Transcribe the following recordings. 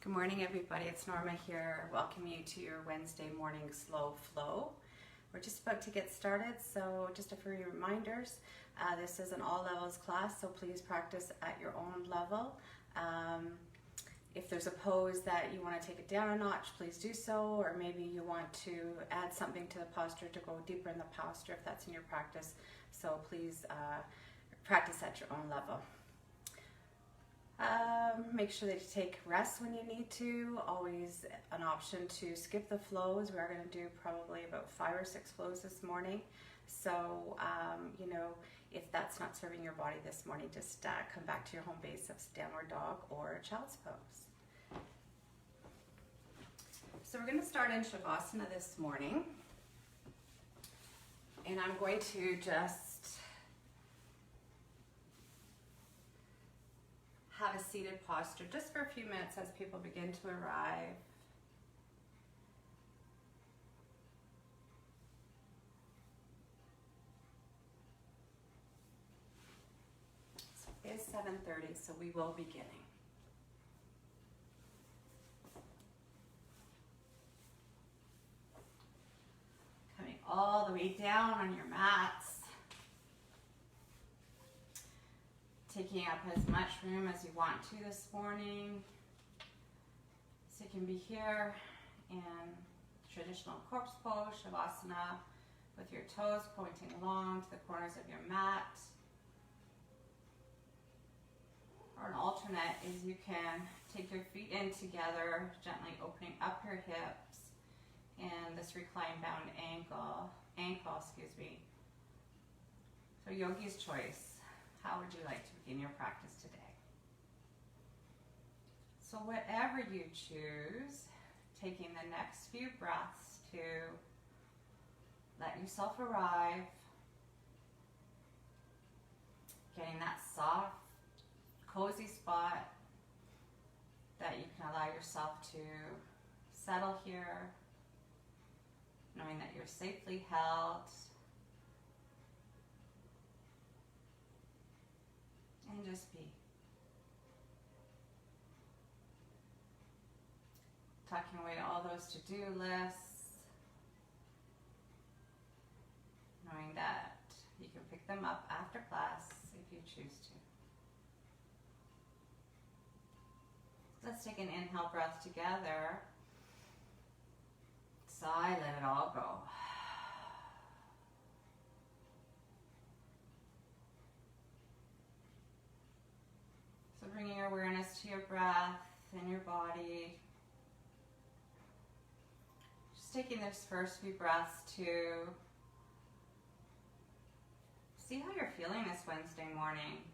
Good morning, everybody. It's Norma here. Welcome you to your Wednesday morning slow flow. We're just about to get started, so just a few reminders. This is an all levels class, so please practice at your own level. If there's a pose that you want to take it down a notch, please do so, or maybe you want to add something to the posture to go deeper in the posture if that's in your practice. So please practice at your own level. Make sure that you take rest when you need to. Always an option to skip the flows. We are going to do probably about 5 or 6 flows this morning. So, if that's not serving your body this morning, just come back to your home base of downward dog or child's pose. So we're going to start in Shavasana this morning. And I'm going to just have a seated posture just for a few minutes as people begin to arrive. So it is 7:30, so we will be beginning. Coming all the way down on your mats. Taking up as much room as you want to this morning. So you can be here in traditional corpse pose, Shavasana, with your toes pointing along to the corners of your mat. Or an alternate is you can take your feet in together, gently opening up your hips in this reclined bound ankle. So yogi's choice. How would you like to begin your practice today? So whatever you choose, taking the next few breaths to let yourself arrive, getting that soft, cozy spot that you can allow yourself to settle here, knowing that you're safely held. And just be. Tucking away all those to-do lists. Knowing that you can pick them up after class if you choose to. Let's take an inhale breath together. Sigh, let it all go. Bringing your awareness to your breath and your body. Just taking those first few breaths to see how you're feeling this Wednesday morning.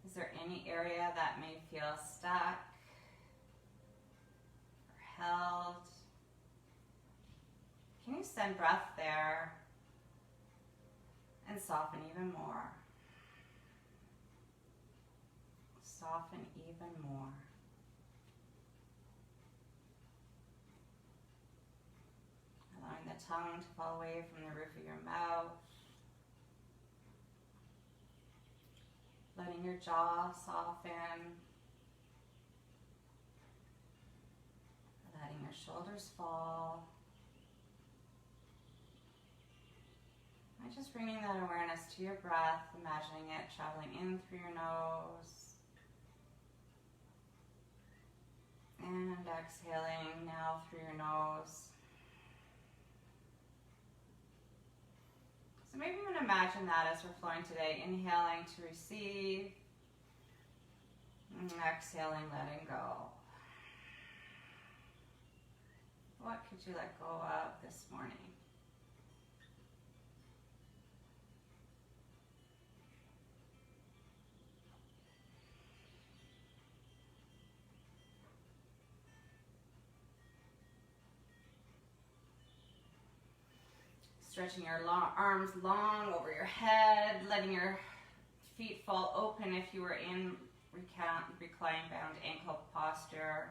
Is there any area that may feel stuck or held? Can you send breath there and soften even more? Soften even more. Allowing the tongue to fall away from the roof of your mouth. Letting your jaw soften. Letting your shoulders fall. And just bringing that awareness to your breath, imagining it traveling in through your nose. And exhaling now through your nose. So maybe you can imagine that as we're flowing today, inhaling to receive, and exhaling, letting go. What could you let go of this morning? Stretching your arms long over your head, letting your feet fall open if you were in reclined bound ankle posture.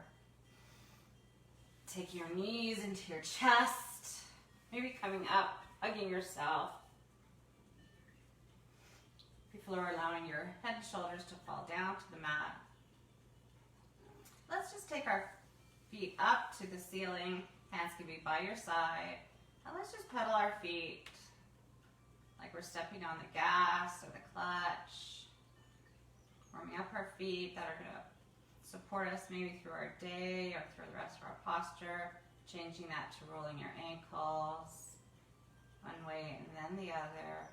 Taking your knees into your chest, maybe coming up, hugging yourself. People are allowing your head and shoulders to fall down to the mat. Let's just take our feet up to the ceiling. Hands can be by your side. And let's just pedal our feet like we're stepping on the gas or the clutch. Warming up our feet that are going to support us maybe through our day or through the rest of our posture. Changing that to rolling your ankles one way and then the other.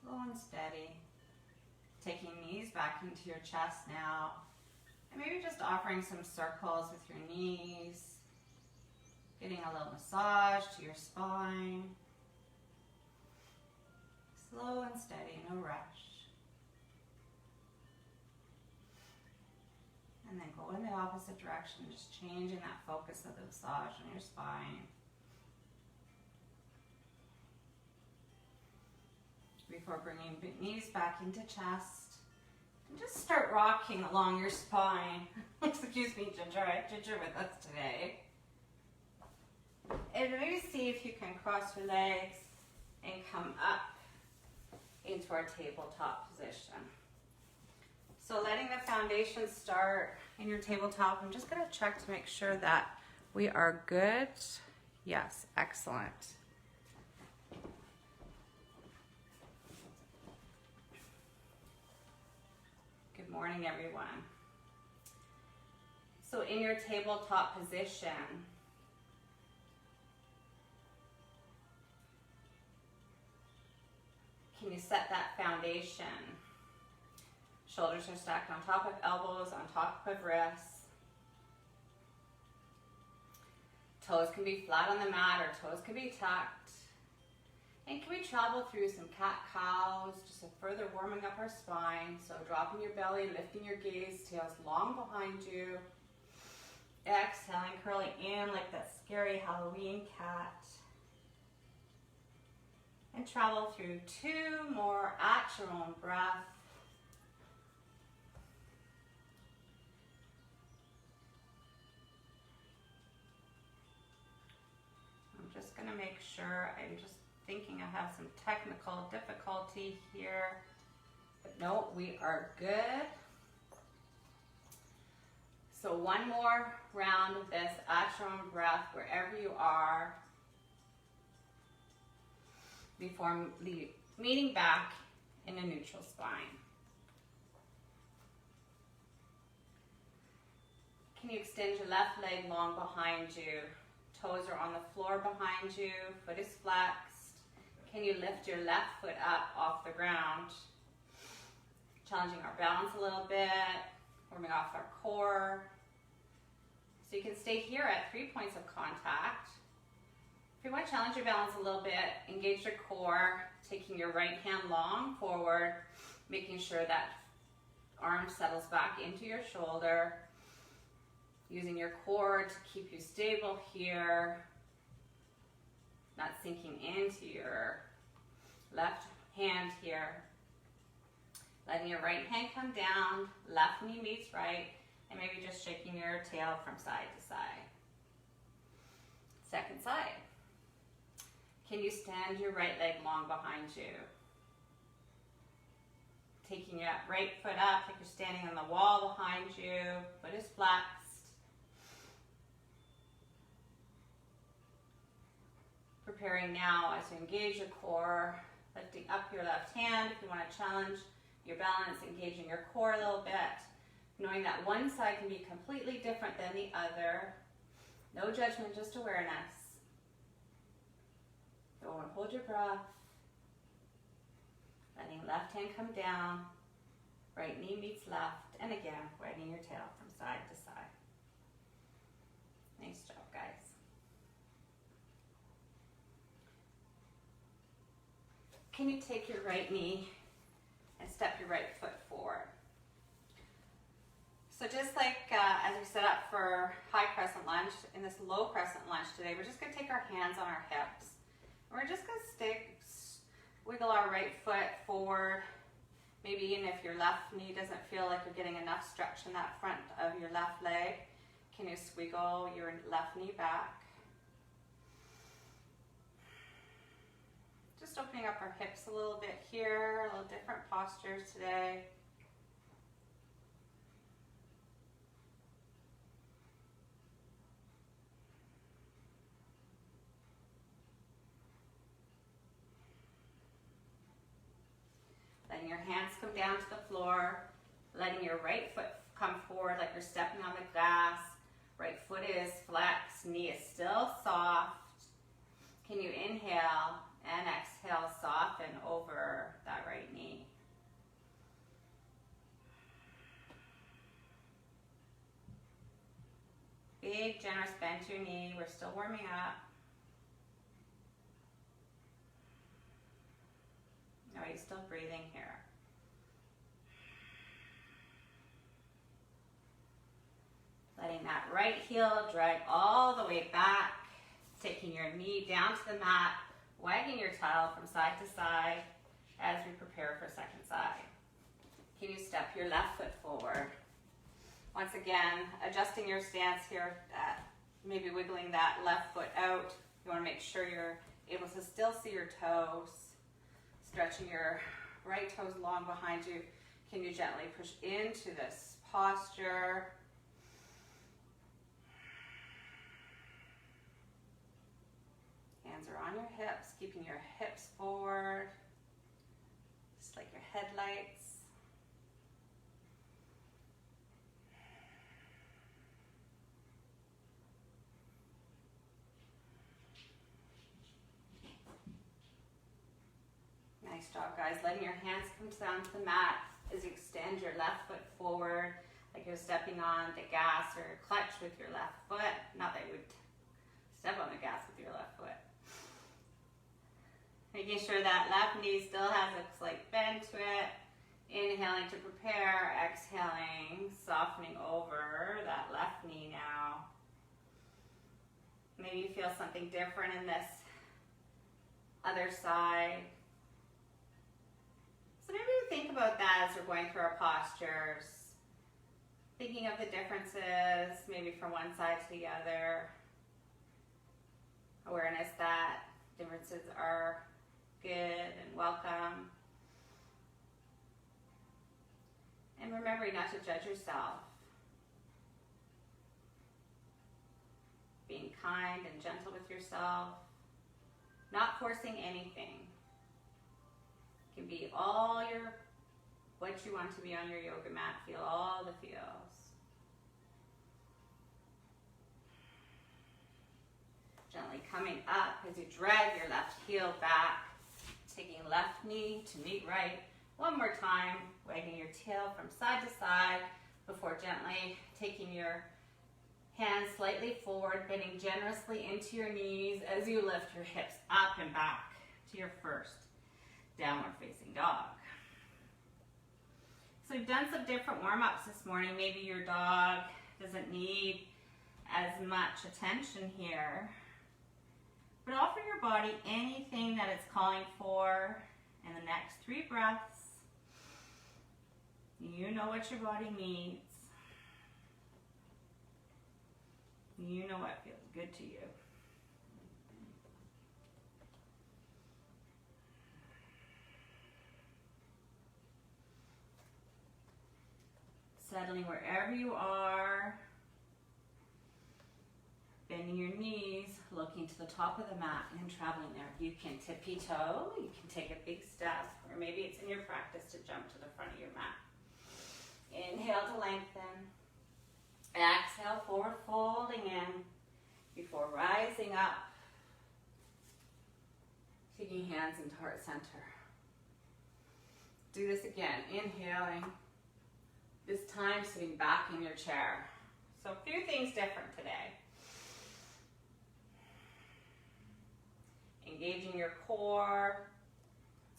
Slow and steady. Taking knees back into your chest now. And maybe just offering some circles with your knees. Getting a little massage to your spine. Slow and steady, no rush. And then go in the opposite direction, just changing that focus of the massage on your spine. Before bringing knees back into chest. And just start rocking along your spine. Excuse me, Ginger. I have Ginger with us today. And maybe see if you can cross your legs and come up into our tabletop position. So letting the foundation start in your tabletop, I'm just going to check to make sure that we are good. Yes, excellent. Good morning, everyone. So in your tabletop position, can you set that foundation? Shoulders are stacked on top of elbows, on top of wrists. Toes can be flat on the mat or toes can be tucked. And can we travel through some cat-cows, just a further warming up our spine. So dropping your belly, lifting your gaze, tails long behind you. Exhaling, curling in like that scary Halloween cat. And travel through 2 more at your own breath. I'm just going to make sure, I'm just thinking I have some technical difficulty here. But no, we are good. So one more round of this at your own breath, wherever you are, before meeting back in a neutral spine. Can you extend your left leg long behind you? Toes are on the floor behind you, foot is flexed. Can you lift your left foot up off the ground? Challenging our balance a little bit, warming off our core. So you can stay here at 3 points of contact. If you want to challenge your balance a little bit, engage your core, taking your right hand long forward, making sure that arm settles back into your shoulder, using your core to keep you stable here, not sinking into your left hand here. Letting your right hand come down, left knee meets right, and maybe just shaking your tail from side to side. Second side. Can you stand your right leg long behind you? Taking your right foot up like you're standing on the wall behind you, foot is flexed. Preparing now as you engage your core, lifting up your left hand. If you want to challenge your balance, engaging your core a little bit, knowing that one side can be completely different than the other. No judgment, just awareness. Go and hold your breath. Letting left hand come down, right knee meets left, and again, wagging your tail from side to side. Nice job, guys. Can you take your right knee and step your right foot forward? So just like as we set up for high crescent lunge, in this low crescent lunge today, we're just going to take our hands on our hips. And we're just going to wiggle our right foot forward. Maybe even if your left knee doesn't feel like you're getting enough stretch in that front of your left leg, can you squiggle your left knee back? Just opening up our hips a little bit here, a little different postures today. letting your hands come down to the floor, letting your right foot come forward like you're stepping on the gas. Right foot is flexed, knee is still soft. Can you inhale and exhale, soften over that right knee? Big, generous bend to your knee. We're still warming up. Are you still breathing here? Letting that right heel drag all the way back, taking your knee down to the mat, wagging your tail from side to side as we prepare for second side. Can you step your left foot forward? Once again, adjusting your stance here, maybe wiggling that left foot out. You want to make sure you're able to still see your toes. Stretching your right toes long behind you. Can you gently push into this posture? Hands are on your hips, keeping your hips forward, just like your headlights. Nice job, guys. Letting your hands come down to the mat as you extend your left foot forward, like you're stepping on the gas or clutch with your left foot. Not that you would step on the gas with your left foot. Making sure that left knee still has a slight bend to it. Inhaling to prepare, exhaling, softening over that left knee now. Maybe you feel something different in this other side. So maybe we think about that as we're going through our postures. Thinking of the differences, maybe from one side to the other. Awareness that differences are good and welcome. And remembering not to judge yourself. Being kind and gentle with yourself. Not forcing anything. It can be all what you want to be on your yoga mat. Feel all the feels. Gently coming up as you drag your left heel back. Taking left knee to meet right. One more time, wagging your tail from side to side before gently taking your hands slightly forward, bending generously into your knees as you lift your hips up and back to your first downward facing dog. So we've done some different warm-ups this morning. Maybe your dog doesn't need as much attention here. But offer your body anything that it's calling for in the next 3 breaths. You know what your body needs. You know what feels good to you. Settling wherever you are. Bending your knees, looking to the top of the mat and traveling there. You can tippy-toe, you can take a big step, or maybe it's in your practice to jump to the front of your mat. Inhale to lengthen. Exhale, forward folding in before rising up. Taking hands into heart center. Do this again, inhaling. This time sitting back in your chair. So a few things different today. Engaging your core,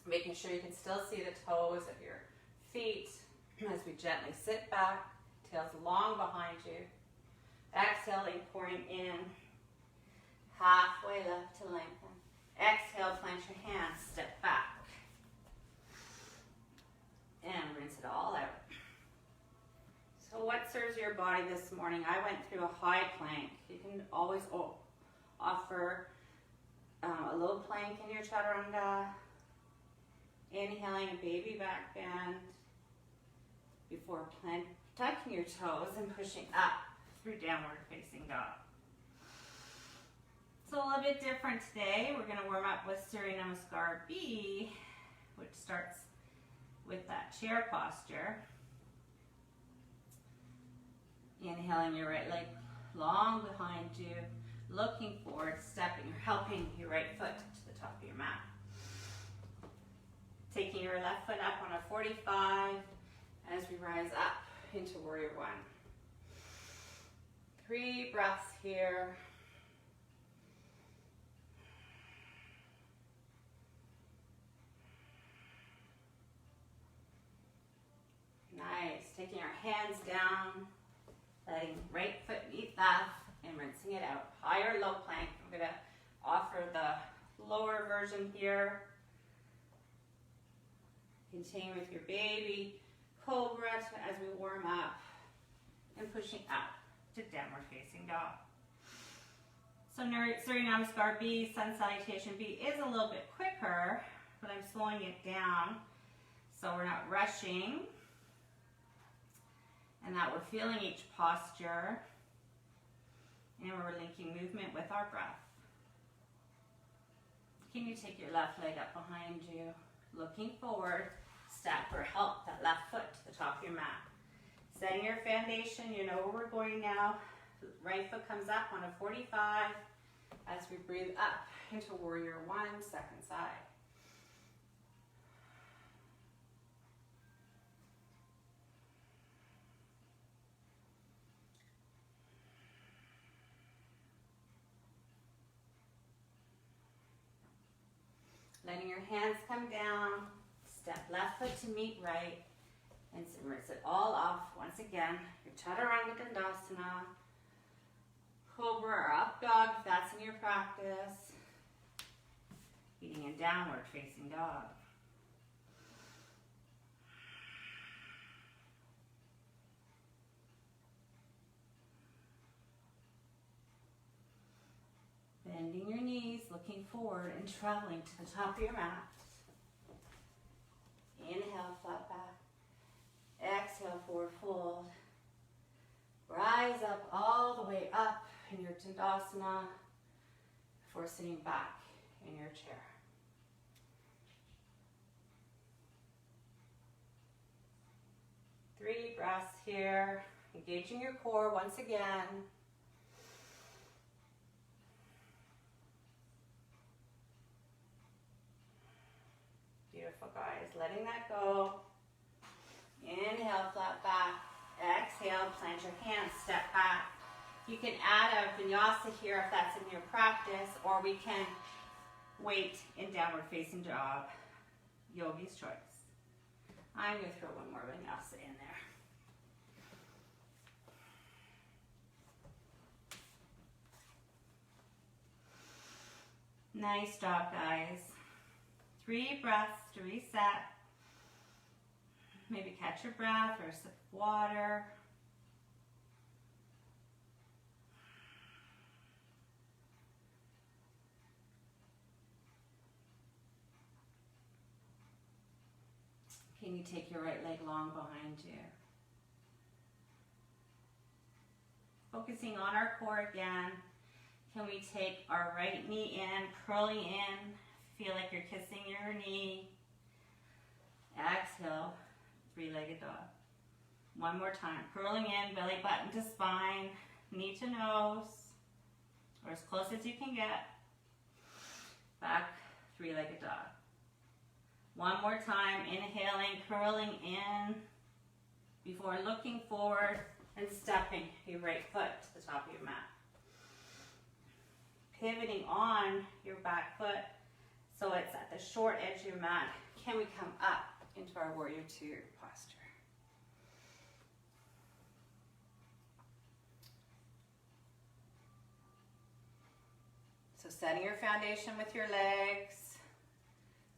making sure you can still see the toes of your feet as we gently sit back, tails long behind you. Exhaling, pouring in, halfway left to lengthen. Exhale, plant your hands, step back. And rinse it all out. So what serves your body this morning? I went through a high plank. You can always offer a little plank in your chaturanga. Inhaling a baby back bend before tucking your toes and pushing up through downward facing dog. So a little bit different today. We're going to warm up with Surya Namaskar B, which starts with that chair posture. Inhaling your right leg long behind you, looking forward, stepping or helping your right foot to the top of your mat. Taking your left foot up on a 45 as we rise up into Warrior One. 3 breaths here. Nice. Taking our hands down, letting right foot meet left and rinsing it out. High or low plank. I'm going to offer the lower version here. Continue with your baby cobra as we warm up and pushing up to downward facing dog. So Surya Namaskar B, Sun Salutation B is a little bit quicker, but I'm slowing it down so we're not rushing and that we're feeling each posture and we're linking movement with our breath. Can you take your left leg up behind you, looking forward, step or help that left foot to the top of your mat. Setting your foundation, you know where we're going now. Right foot comes up on a 45 as we breathe up into Warrior One, second side. Letting your hands come down, step left foot to meet right, and rinse it all off once again. Your Chaturanga Dandasana, Cobra or Up Dog if that's in your practice. Feeding in Downward Facing Dog. Bending your knees, looking forward and traveling to the top of your mat. Inhale, flat back. Exhale, forward fold. Rise up all the way up in your Tandasana before sitting back in your chair. Three breaths here, engaging your core once again. Beautiful, guys. Letting that go. Inhale, flat back. Exhale, plant your hands, step back. You can add a vinyasa here if that's in your practice, or we can wait in downward facing dog. Yogi's choice. I'm going to throw one more vinyasa in there. Nice job, guys. 3 breaths to reset. Maybe catch your breath or a sip of water. Can you take your right leg long behind you? Focusing on our core again. Can we take our right knee in, curling in, feel like you're kissing your knee. Exhale, 3-legged dog. One more time, curling in, belly button to spine, knee to nose, or as close as you can get. Back, 3-legged dog. One more time, inhaling, curling in, before looking forward and stepping your right foot to the top of your mat. Pivoting on your back foot so it's at the short edge of your mat. Can we come up into our Warrior Two posture? So setting your foundation with your legs,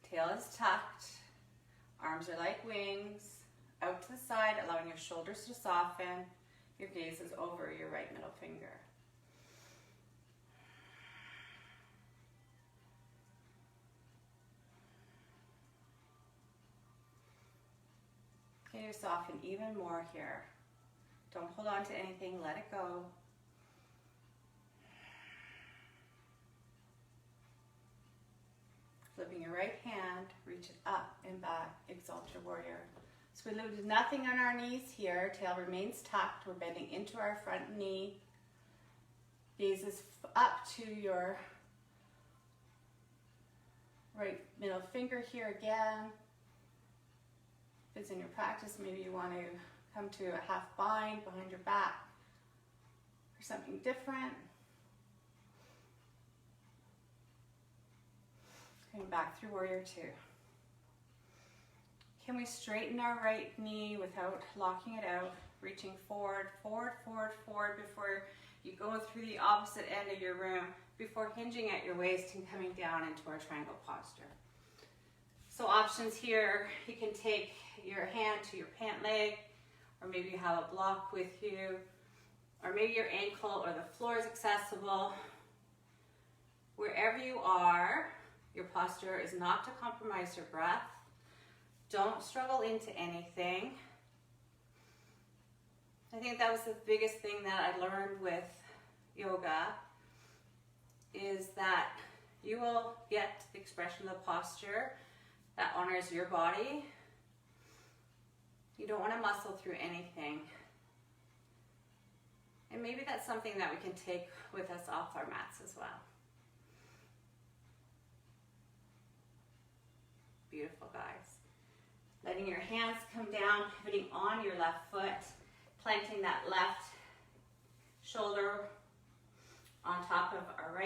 tail is tucked, arms are like wings, out to the side, allowing your shoulders to soften, your gaze is over your right middle finger. Okay, soften even more here. Don't hold on to anything, let it go. Flipping your right hand, reach it up and back, exalt your warrior. So we lose nothing on our knees here. Tail remains tucked. We're bending into our front knee. Gaze is up to your right middle finger here again. If it's in your practice, maybe you want to come to a half bind behind your back or something different. Coming back through warrior two. Can we straighten our right knee without locking it out? Reaching forward, forward, forward, forward before you go through the opposite end of your room, before hinging at your waist and coming down into our triangle posture. So options here, you can take your hand to your pant leg, or maybe you have a block with you, or maybe your ankle or the floor is accessible. Wherever you are, your posture is not to compromise your breath. Don't struggle into anything. I think that was the biggest thing that I learned with yoga, is that you will get the expression of the posture that honors your body. You don't want to muscle through anything. And maybe that's something that we can take with us off our mats as well. Beautiful, guys. Letting your hands come down, pivoting on your left foot, planting that left shoulder on top of our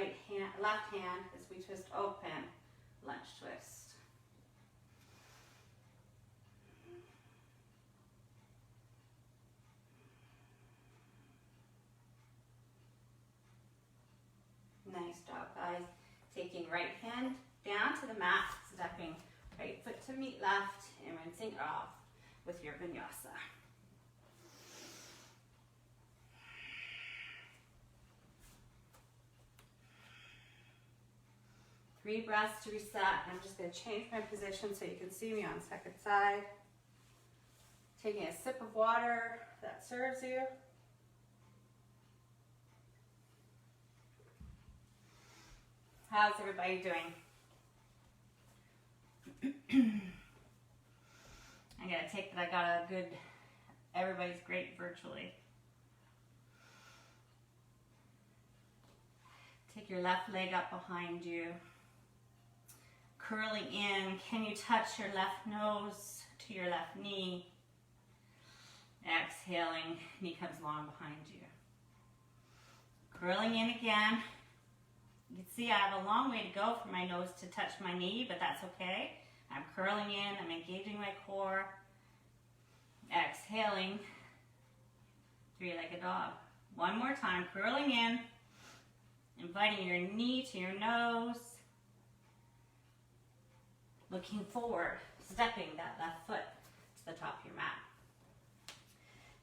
left hand as we twist open, lunge twist. Nice job, guys. Taking right hand down to the mat, stepping right foot to meet left, and rinsing off with your vinyasa. Three breaths to reset. I'm just going to change my position so you can see me on second side. Taking a sip of water that serves you. How's everybody doing? I gotta take that I got a good, everybody's great virtually. Take your left leg up behind you. Curling in, can you touch your left nose to your left knee? Exhaling, knee comes long behind you. Curling in again. You can see I have a long way to go for my nose to touch my knee, but that's okay. I'm curling in, I'm engaging my core. Exhaling, three-legged dog. One more time, curling in, inviting your knee to your nose. Looking forward, stepping that left foot to the top of your mat.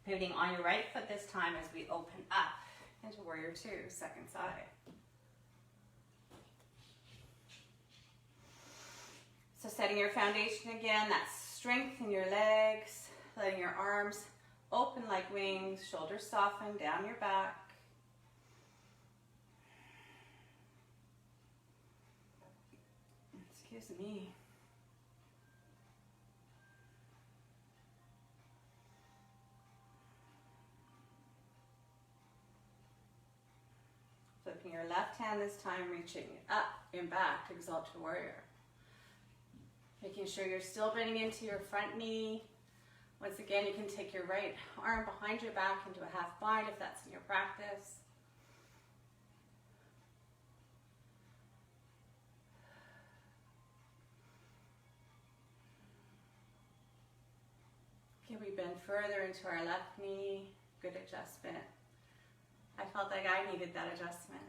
Pivoting on your right foot this time as we open up into warrior two, second side. So setting your foundation again, that's strength in your legs, letting your arms open like wings, shoulders soften down your back. Excuse me. Flipping your left hand this time, reaching up and back to exalt your warrior. Making sure you're still bending into your front knee. Once again, you can take your right arm behind your back into a half bind if that's in your practice. Can we bend further into our left knee? Good adjustment. I felt like I needed that adjustment.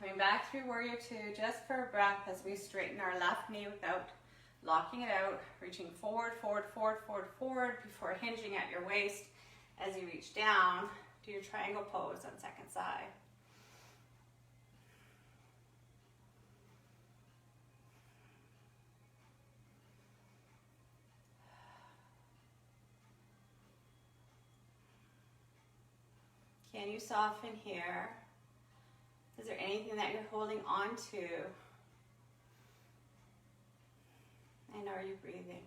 Coming back through warrior two, just for a breath as we straighten our left knee without locking it out, reaching forward, forward, forward, forward, forward before hinging at your waist as you reach down to your triangle pose on second side. Can you soften here? Is there anything that you're holding on to? And are you breathing?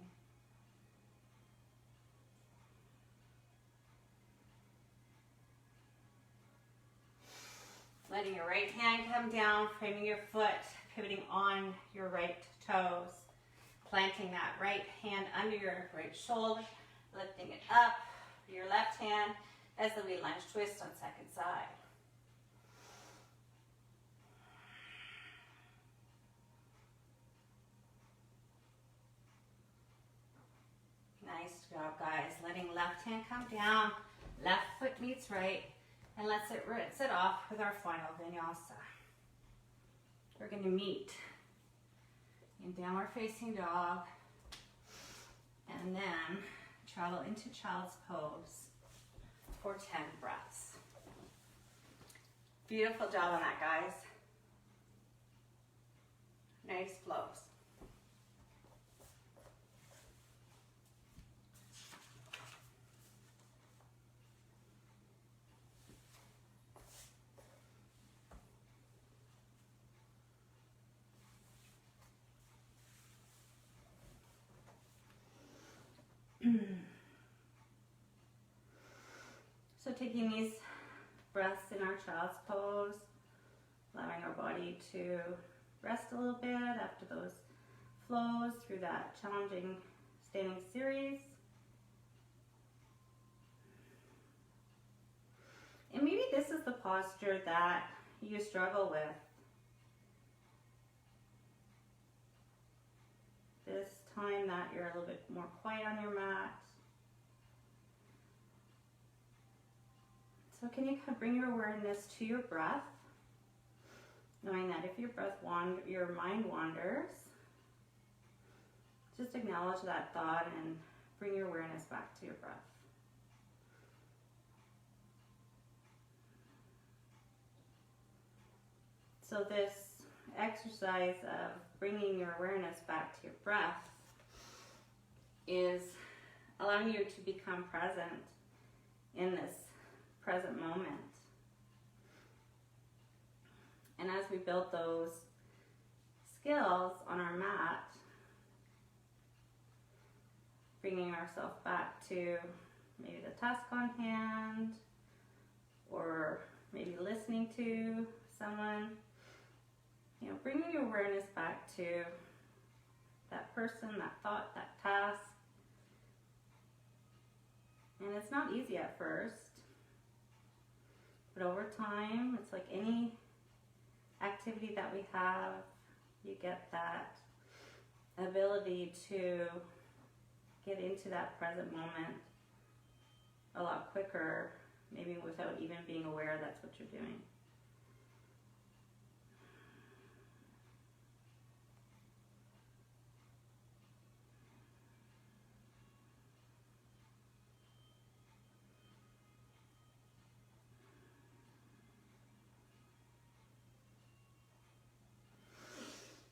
Letting your right hand come down, framing your foot, pivoting on your right toes. Planting that right hand under your right shoulder, lifting it up. Your left hand as the wheel lunge twist on second side. Nice job, guys. Letting left hand come down, left foot meets right, and let's rinse it off with our final vinyasa. We're going to meet in downward facing dog, and then travel into child's pose for 10 breaths. Beautiful job on that, guys. Nice flows. So taking these breaths in our child's pose, allowing our body to rest a little bit after those flows through that challenging standing series. And maybe this is the posture that you struggle with. This time that you're a little bit more quiet on your mat. So can you bring your awareness to your breath, knowing that if your mind wanders, just acknowledge that thought and bring your awareness back to your breath. So this exercise of bringing your awareness back to your breath is allowing you to become present in this present moment. And as we build those skills on our mat, bringing ourselves back to maybe the task on hand, or maybe listening to someone, bringing your awareness back to that person, that thought, that task. And it's not easy at first, but over time, it's like any activity that we have, you get that ability to get into that present moment a lot quicker, maybe without even being aware that's what you're doing.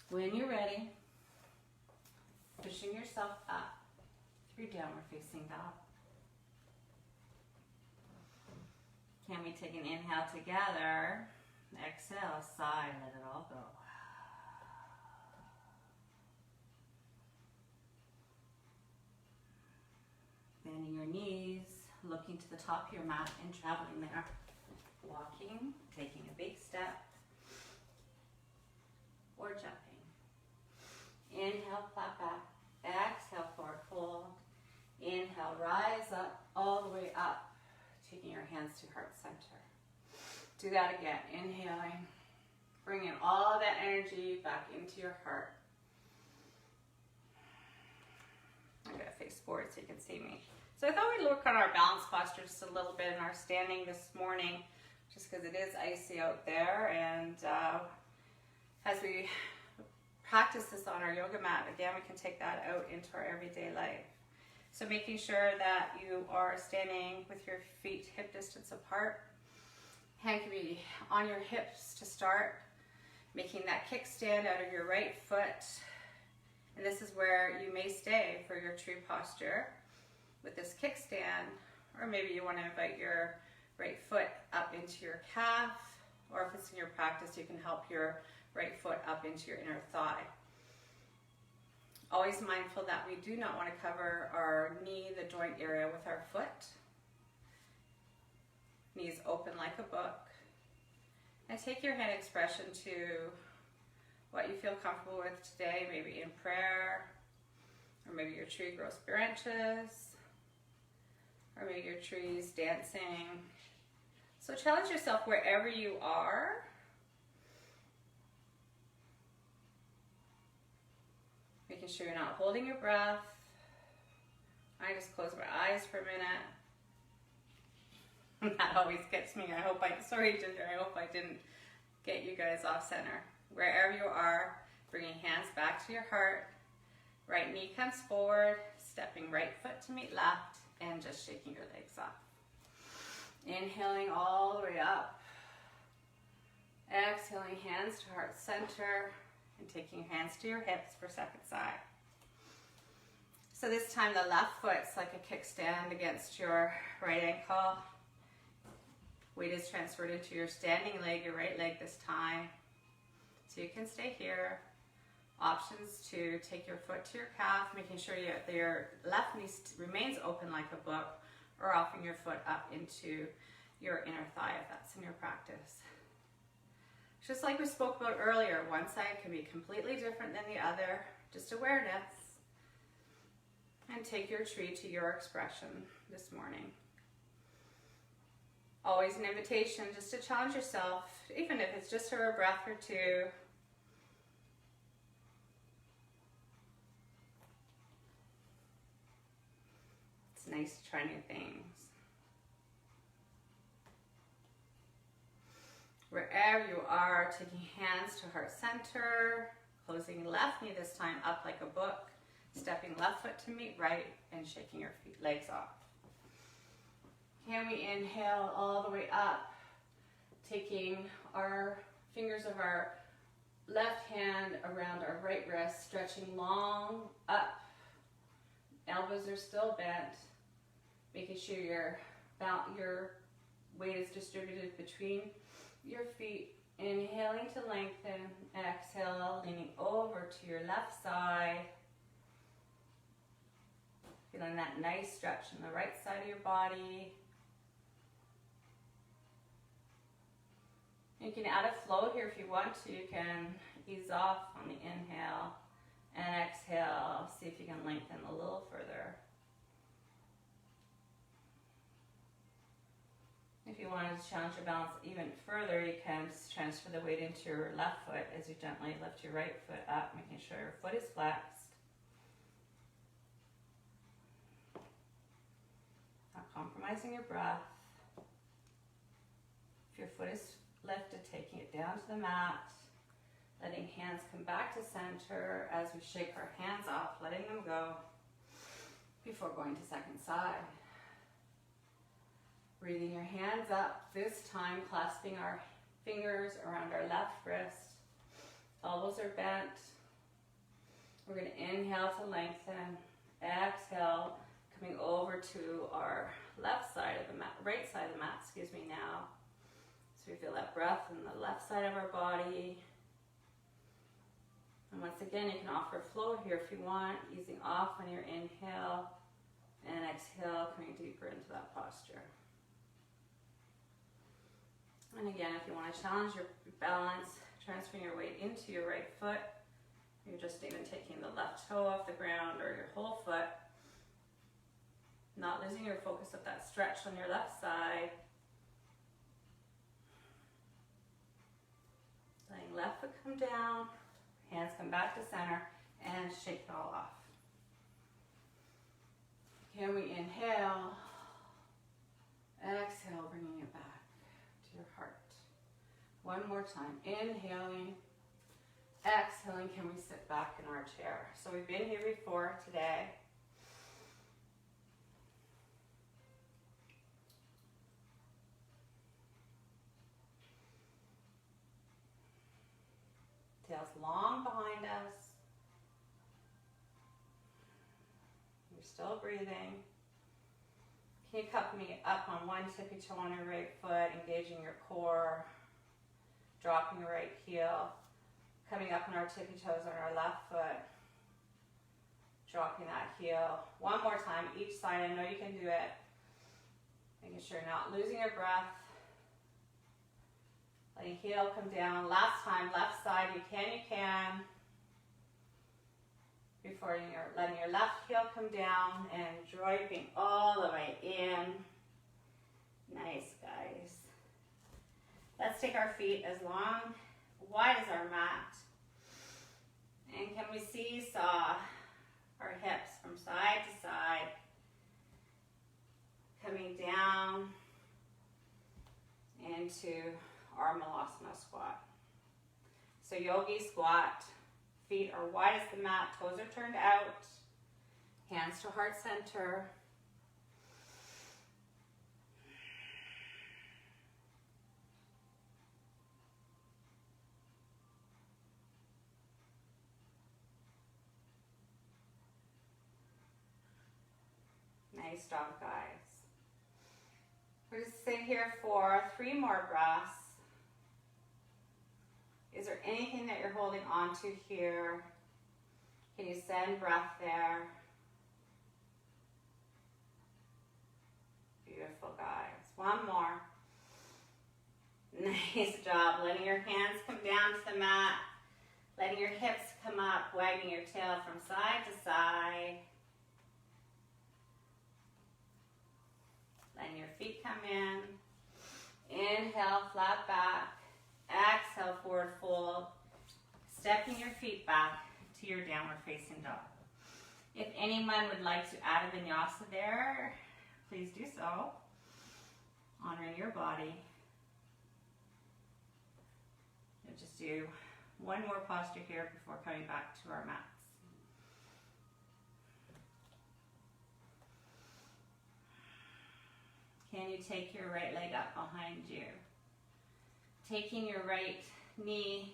When you're ready, pushing yourself up through downward facing dog. Can we take an inhale together? Exhale, sigh, let it all go. Bending your knees, looking to the top of your mat and traveling there. Walking, taking a big step, or jumping. Inhale, flat back. Exhale, forward fold. Inhale, rise up, all the way up, taking your hands to heart center. Do that again. Inhaling, bringing all that energy back into your heart. I'm going to face forward so you can see me. So I thought we'd look at our balance posture just a little bit in our standing this morning, just because it is icy out there, and as we practice this on our yoga mat, again, we can take that out into our everyday life. So making sure that you are standing with your feet hip distance apart. Hand can be on your hips to start, making that kickstand out of your right foot. And this is where you may stay for your tree posture with this kickstand, or maybe you want to invite your right foot up into your calf, or if it's in your practice, you can help your right foot up into your inner thigh. Always mindful that we do not want to cover our knee, the joint area, with our foot. Knees open like a book. And take your hand expression to what you feel comfortable with today, maybe in prayer, or maybe your tree grows branches, or maybe your tree's dancing. So challenge yourself wherever you are. Making sure you're not holding your breath. I just close my eyes for a minute. That always gets me. Sorry Ginger, I hope I didn't get you guys off center. Wherever you are, bringing hands back to your heart. Right knee comes forward, stepping right foot to meet left, and just shaking your legs off. Inhaling all the way up. Exhaling, hands to heart center, and taking your hands to your hips for second side. So this time the left foot's like a kickstand against your right ankle. Weight is transferred into your standing leg, your right leg this time. So you can stay here. Options to take your foot to your calf, making sure your left knee remains open like a book, or offering your foot up into your inner thigh if that's in your practice. Just like we spoke about earlier, one side can be completely different than the other, just awareness. And take your tree to your expression this morning. Always an invitation just to challenge yourself, even if it's just for a breath or two. It's nice to try new things. Wherever you are, taking hands to heart center, closing left knee this time up like a book, stepping left foot to meet right, and shaking your legs off. Can we inhale all the way up, taking our fingers of our left hand around our right wrist, stretching long up. Elbows are still bent, making sure your weight is distributed between your feet. Inhaling to lengthen, exhale, leaning over to your left side. Feeling that nice stretch on the right side of your body. You can add a flow here if you want to. You can ease off on the inhale and exhale. See if you can lengthen a little further. If you wanted to challenge your balance even further, you can transfer the weight into your left foot as you gently lift your right foot up, making sure your foot is flexed. Not compromising your breath. If your foot is lifted, taking it down to the mat, letting hands come back to center as we shake our hands off, letting them go before going to second side. Breathing your hands up, this time clasping our fingers around our left wrist. Elbows are bent. We're going to inhale to lengthen. Exhale, coming over to our left side of the mat, right side of the mat, now. So we feel that breath in the left side of our body. And once again, you can offer flow here if you want, easing off on your inhale and exhale, coming deeper into that posture. And again, if you want to challenge your balance, transferring your weight into your right foot, you're just even taking the left toe off the ground or your whole foot, not losing your focus of that stretch on your left side. Letting left foot come down, hands come back to center, and shake it all off. Can we inhale, exhale, bringing it back to your heart. One more time, inhaling, exhaling, can we sit back in our chair? So we've been here before today. Tails long behind us. You're still breathing. Can you cup me up on one tippy toe on your right foot, engaging your core, dropping your right heel, coming up on our tippy toes on our left foot, Dropping that heel. One more time, each side. I know you can do it. Making sure you're not losing your breath. Letting heel come down. Last time, left side. You can. Before you're letting your left heel come down and dropping all the way in. Nice, guys. Let's take our feet as wide as our mat. And can we seesaw our hips from side to side? Coming down into our Malasana squat. So yogi squat. Feet are wide as the mat, toes are turned out, hands to heart center. Nice job, guys. We're just sitting here for 3 more breaths. Is there anything that you're holding on to here? Can you send breath there? Beautiful, guys. One more. Nice job. Letting your hands come down to the mat. Letting your hips come up. Wagging your tail from side to side. Letting your feet come in. Inhale, flat back. Exhale, forward fold. Stepping your feet back to your downward facing dog. If anyone would like to add a vinyasa there, please do so. Honoring your body. We'll just do one more posture here before coming back to our mats. Can you take your right leg up behind you? Taking your right knee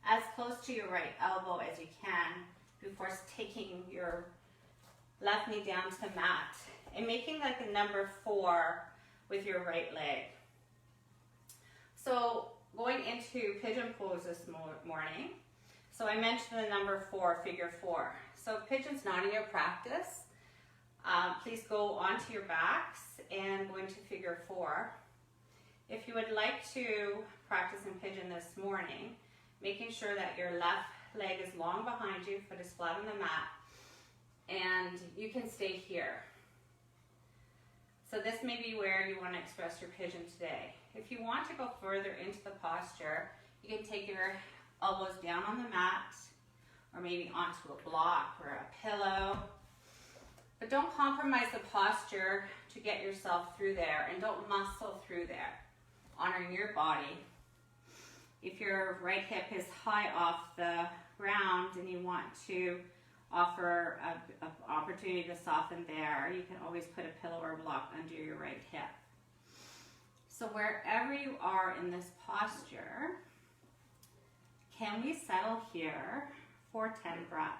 as close to your right elbow as you can before taking your left knee down to the mat and making like a number 4 with your right leg. So going into pigeon pose this morning. So I mentioned the number 4, figure 4. So if pigeon's not in your practice, please go onto your backs and go into figure 4. If you would like to practice in pigeon this morning, making sure that your left leg is long behind you, foot is flat on the mat, and you can stay here. So this may be where you want to express your pigeon today. If you want to go further into the posture, you can take your elbows down on the mat, or maybe onto a block or a pillow. But don't compromise the posture to get yourself through there, and don't muscle through there. Honoring your body. If your right hip is high off the ground and you want to offer an opportunity to soften there, you can always put a pillow or block under your right hip. So wherever you are in this posture, can we settle here for 10 breaths?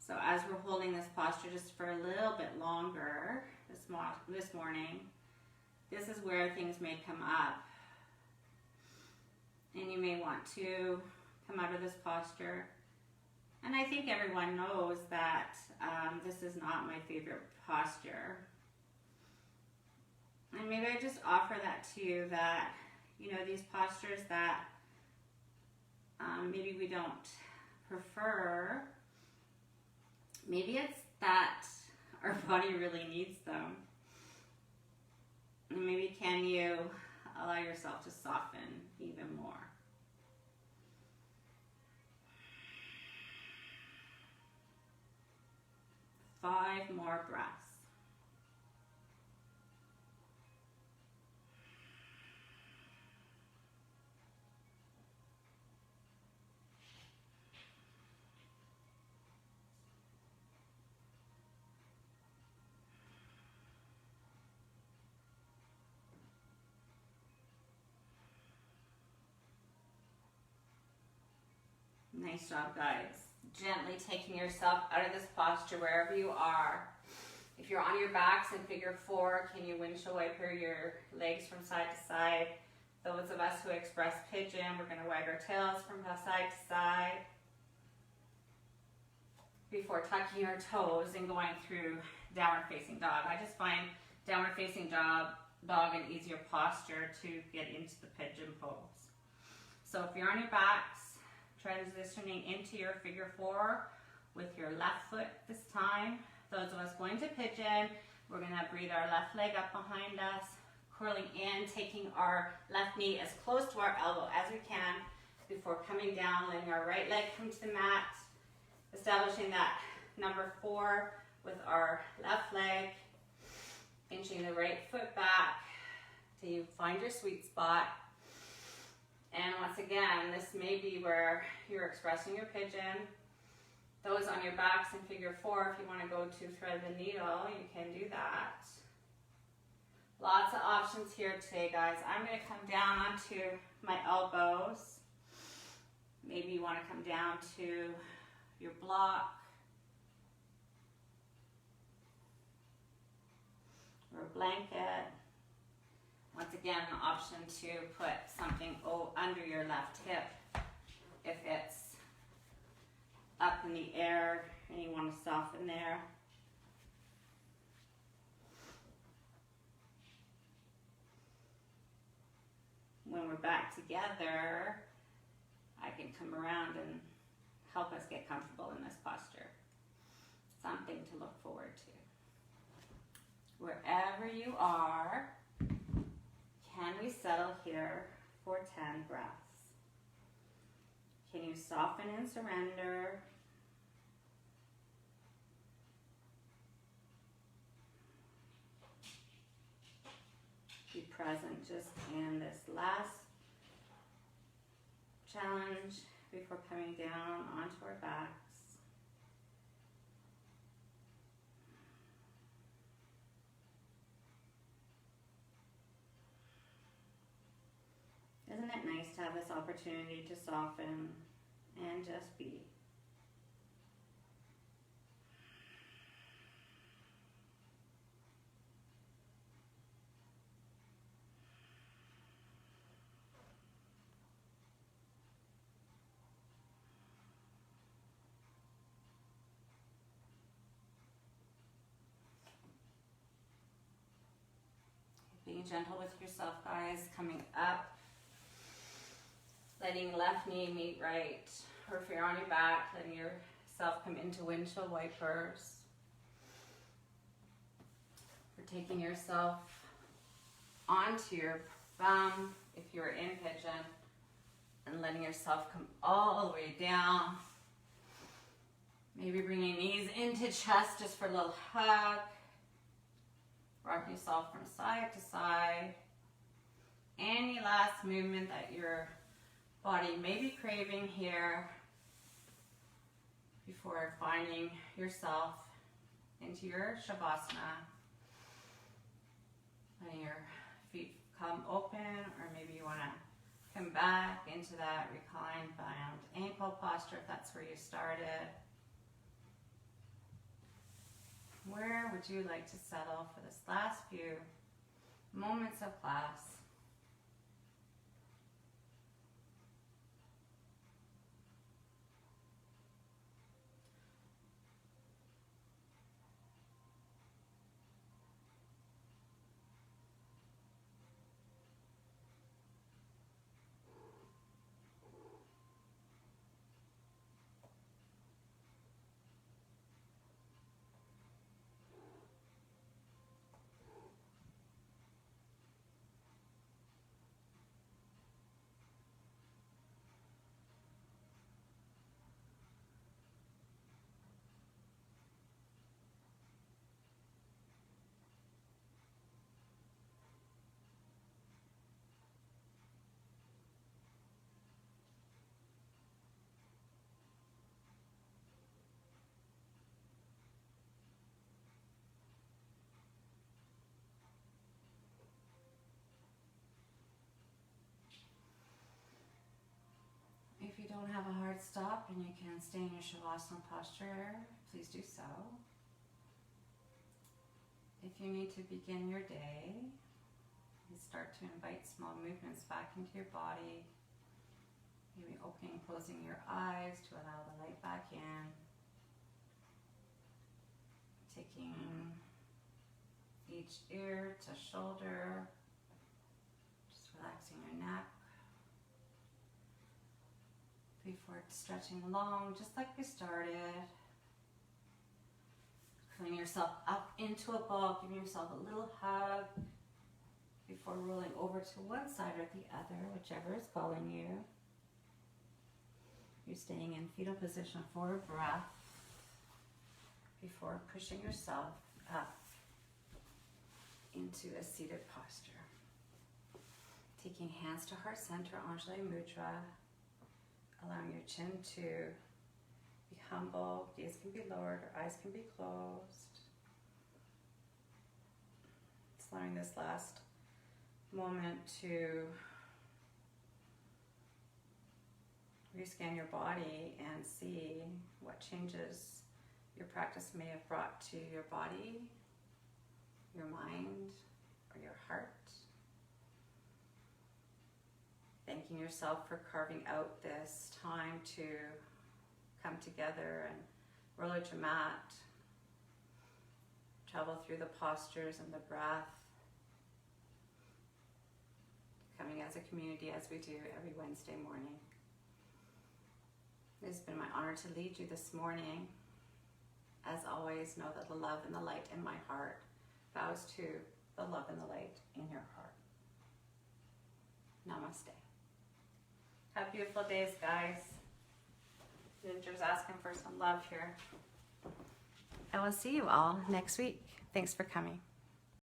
So as we're holding this posture just for a little bit longer this morning, this is where things may come up. And you may want to come out of this posture. And I think everyone knows that this is not my favorite posture. And maybe I just offer that to you, that, you know, these postures that maybe we don't prefer, maybe it's that our body really needs them. And maybe can you allow yourself to soften even more? Five more breaths. Nice job, guys. Gently taking yourself out of this posture wherever you are. If you're on your backs in figure 4, can you windshield wiper your legs from side to side? Those of us who express pigeon, we're going to wag our tails from side to side before tucking our toes and going through downward facing dog. I just find downward facing dog an easier posture to get into the pigeon pose. So if you're on your backs, transitioning into your figure 4 with your left foot this time. Those of us going to pigeon, we're going to breathe our left leg up behind us, curling in, taking our left knee as close to our elbow as we can before coming down, letting our right leg come to the mat, establishing that number 4 with our left leg, inching the right foot back till you find your sweet spot. And once again, this may be where you're expressing your pigeon. Those on your backs in figure 4, if you want to go to thread the needle, you can do that. Lots of options here today, guys. I'm going to come down onto my elbows. Maybe you want to come down to your block or a blanket. Once again, an option to put something under your left hip if it's up in the air and you want to soften there. When we're back together, I can come around and help us get comfortable in this posture. Something to look forward to. Wherever you are, can we settle here for 10 breaths? Can you soften and surrender? Be present just in this last challenge before coming down onto our backs. Isn't it nice to have this opportunity to soften and just be? Being gentle with yourself, guys, coming up. Letting left knee meet right, or if you're on your back, letting yourself come into windshield wipers. You're taking yourself onto your thumb if you're in pigeon, and letting yourself come all the way down. Maybe bringing knees into chest just for a little hug. Rock yourself from side to side. Any last movement that your body may be craving here before finding yourself into your Shavasana. Letting your feet come open, or maybe you want to come back into that reclined bound ankle posture if that's where you started. Where would you like to settle for this last few moments of class? If you don't have a hard stop and you can stay in your Shavasana posture, please do so. If you need to begin your day, you start to invite small movements back into your body. Maybe opening and closing your eyes to allow the light back in. Taking each ear to shoulder. Just relaxing your neck. Before stretching long, just like we started. Curling yourself up into a ball, giving yourself a little hug before rolling over to one side or the other, whichever is calling you. You're staying in fetal position for a breath before pushing yourself up into a seated posture. Taking hands to heart center, Anjali Mudra, allowing your chin to be humble, gaze can be lowered, or eyes can be closed. Just allowing this last moment to rescan your body and see what changes your practice may have brought to your body, your mind, or your heart. Thanking yourself for carving out this time to come together and roll out your mat, travel through the postures and the breath, coming as a community as we do every Wednesday morning. It has been my honor to lead you this morning. As always, know that the love and the light in my heart bows to the love and the light in your heart. Namaste. Have beautiful days, guys. Ginger's asking for some love here. I will see you all next week. Thanks for coming.